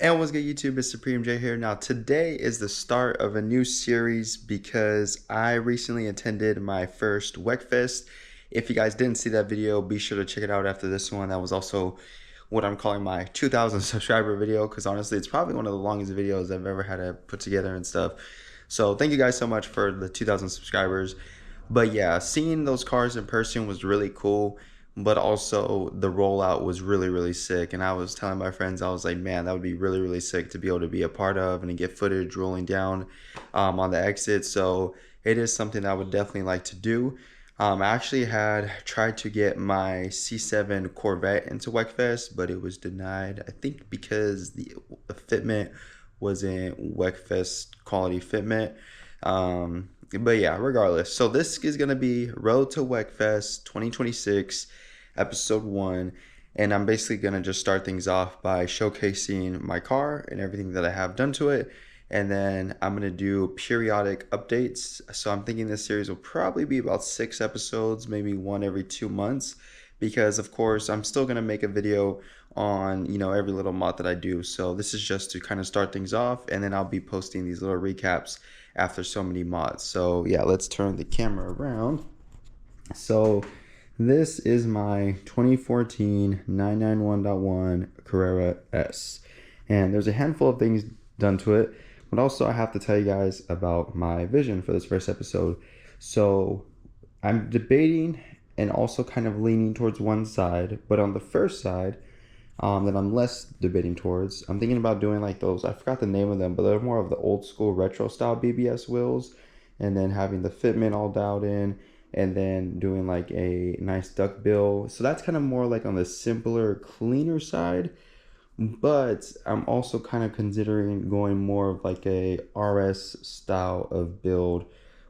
And what's good, YouTube? It's Supreme J here. Now, today is the start of a new series because I recently attended my first Wekfest. If you guys didn't see that video, be sure to check it out after this one. That was also what I'm calling my 2,000 subscriber video because honestly, it's probably one of the longest videos I've ever had to put together and stuff. So, thank you guys so much for the 2,000 subscribers. But yeah, seeing those cars in person was really cool, but also the rollout was really, really sick. And I was telling my friends, I was like, man, that would be really, really sick to be able to be a part of and to get footage rolling down on the exit. So it is something I would definitely like to do. I actually had tried to get my C7 Corvette into Wekfest, but it was denied. I think because the fitment wasn't Wekfest quality fitment. But yeah, regardless. So this is gonna be Road to Wekfest 2026, episode 1, and I'm basically gonna just start things off by showcasing my car and everything that I have done to it, and then I'm gonna do periodic updates. So I'm thinking this series will probably be about 6 episodes, maybe one every 2 months, because of course I'm still gonna make a video on every little mod that I do. So this is just to kind of start things off, and then I'll be posting these little recaps after so many mods. So yeah, let's turn the camera around. So this is my 2014 991.1 Carrera S, and there's a handful of things done to it, but also I have to tell you guys about my vision for this first episode. So I'm debating and also kind of leaning towards one side, but on the first side that I'm less debating towards, I'm thinking about doing like those, I forgot the name of them, but they're more of the old school retro style BBS wheels, and then having the fitment all dialed in, and then doing like a nice duck bill. So that's kind of more like on the simpler, cleaner side, but I'm also kind of considering going more of like a RS style of build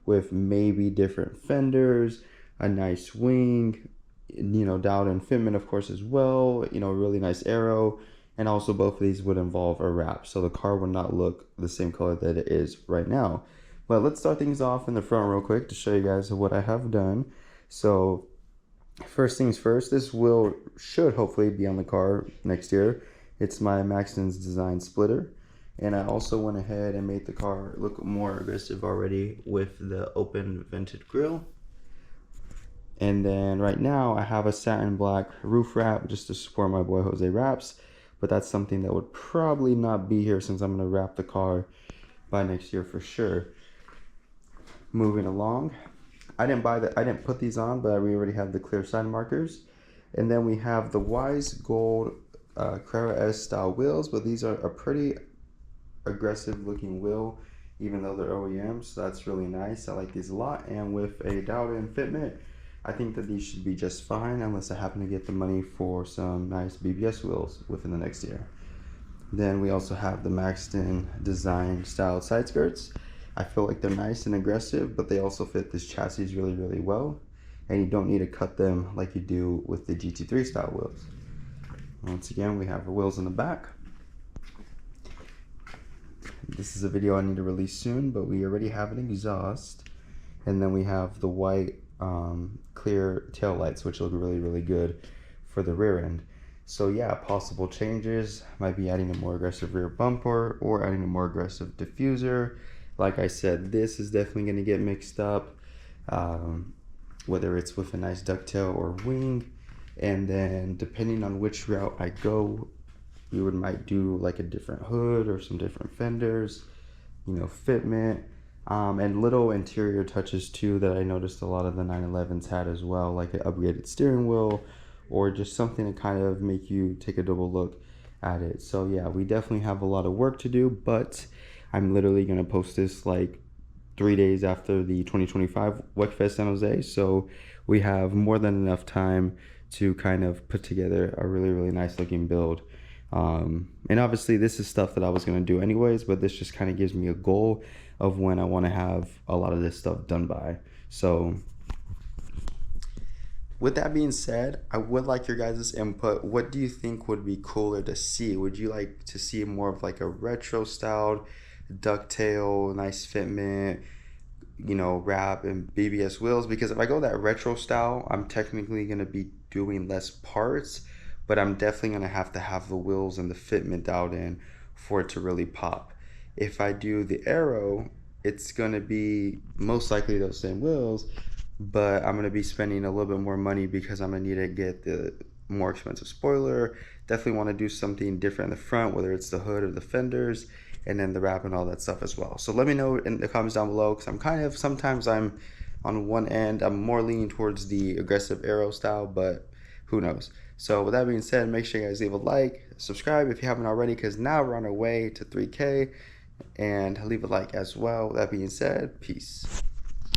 with maybe different fenders, a nice wing, dialed in fitment of course as well, really nice arrow, and also both of these would involve a wrap, so the car would not look the same color that it is right now. But let's start things off in the front real quick to show you guys what I have done. So first things first, this wheel should hopefully be on the car next year. It's my Maxton's design splitter, and I also went ahead and made the car look more aggressive already with the open vented grille. And then right now I have a satin black roof wrap just to support my boy Jose Wraps, but that's something that would probably not be here since I'm going to wrap the car by next year for sure. Moving along, I didn't put these on, but we already have the clear side markers. And then we have the Wise Gold Carrera S style wheels, but these are a pretty aggressive looking wheel even though they're OEM, so that's really nice. I like these a lot, and with a dialed in fitment, I think that these should be just fine unless I happen to get the money for some nice BBS wheels within the next year. Then we also have the Maxton design style side skirts. I feel like they're nice and aggressive, but they also fit this chassis really, really well. And you don't need to cut them like you do with the GT3 style wheels. Once again, we have our wheels in the back. This is a video I need to release soon, but we already have an exhaust. And then we have the white clear tail lights, which look really, really good for the rear end. So yeah, possible changes might be adding a more aggressive rear bumper or adding a more aggressive diffuser. Like I said, this is definitely going to get mixed up, whether it's with a nice ducktail or wing. And then depending on which route I go, we might do like a different hood or some different fenders, fitment. And little interior touches too that I noticed a lot of the 911s had as well, like an upgraded steering wheel or just something to kind of make you take a double look at it. So yeah, we definitely have a lot of work to do, but I'm literally going to post this like 3 days after the 2025 Wekfest San Jose, so we have more than enough time to kind of put together a really, really nice looking build. And obviously this is stuff that I was going to do anyways, but this just kind of gives me a goal of when I want to have a lot of this stuff done by. So with that being said, I would like your guys' input. What do you think would be cooler to see? Would you like to see more of like a retro styled ducktail, nice fitment, wrap and BBS wheels? Because if I go that retro style, I'm technically going to be doing less parts, but I'm definitely going to have the wheels and the fitment dialed in for it to really pop. If I do the arrow, it's going to be most likely those same wheels, but I'm going to be spending a little bit more money because I'm going to need to get the more expensive spoiler. Definitely want to do something different in the front, whether it's the hood or the fenders, and then the wrap and all that stuff as well. So let me know in the comments down below, because I'm kind of, sometimes I'm on one end, I'm more leaning towards the aggressive arrow style, but who knows. So with that being said, make sure you guys leave a like, subscribe if you haven't already, because now we're on our way to 3K, and leave a like as well. With that being said, peace.